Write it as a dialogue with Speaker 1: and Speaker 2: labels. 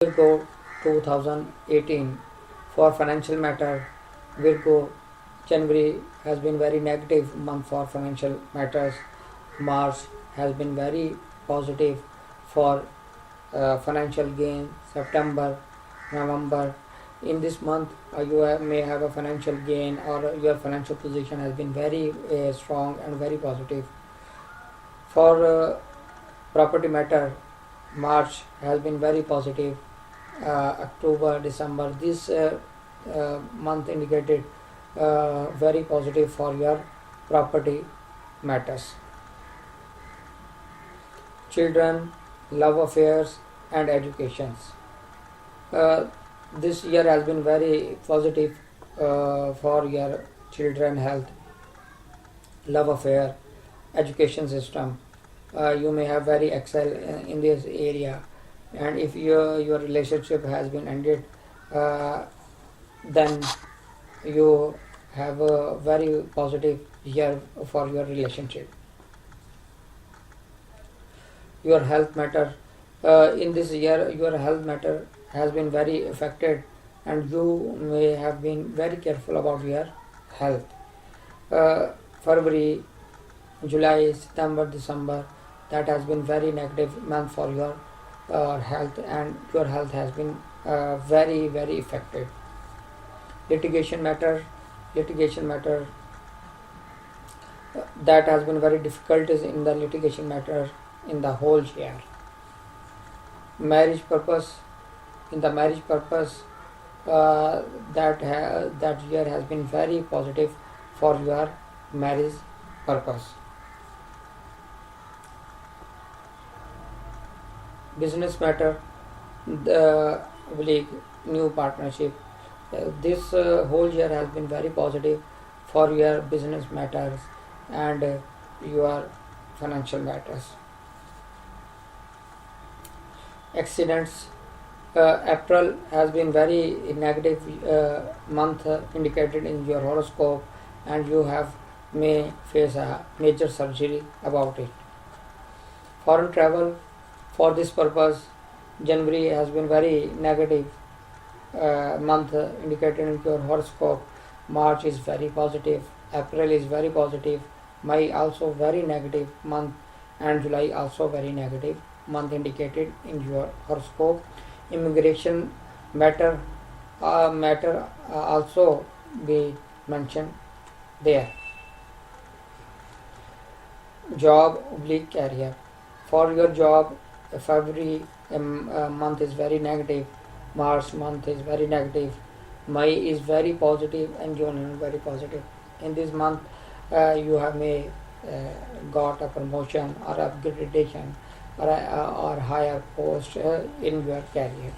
Speaker 1: Virgo 2018. For financial matter, Virgo, January has been very negative month for financial matters. March has been very positive for financial gain. September, November. In this month, may have a financial gain, or your financial position has been very strong and very positive. For property matter, March has been very positive. October, December, this month indicated very positive for your property matters. Children, love affairs, and educations. Uh, this year has been very positive for your children health, love affair, education system. You may have very excel in this area, and if your relationship has been ended, then you have a very positive year for your relationship. Your health matter, in this year your health matter has been very affected, and you may have been very careful about your health. February, July, September, December, that has been very negative month for your health, and your health has been very affected. Litigation matter, that has been very difficult is in the litigation matter in the whole year. Marriage purpose, in the marriage purpose, that year has been very positive for your marriage purpose. Business matter, the new partnership. This whole year has been very positive for your business matters and your financial matters. Accidents, April has been very negative month indicated in your horoscope, and you may face a major surgery about it. Foreign travel, for this purpose, January has been very negative month indicated in your horoscope. March is very positive, April is very positive, May also very negative month, and July also very negative month indicated in your horoscope. Immigration matter also be mentioned there. Job career, for your job, February month is very negative, March month is very negative, May is very positive, and June is very positive. In this month, you may got a promotion or upgradation or higher post in your career.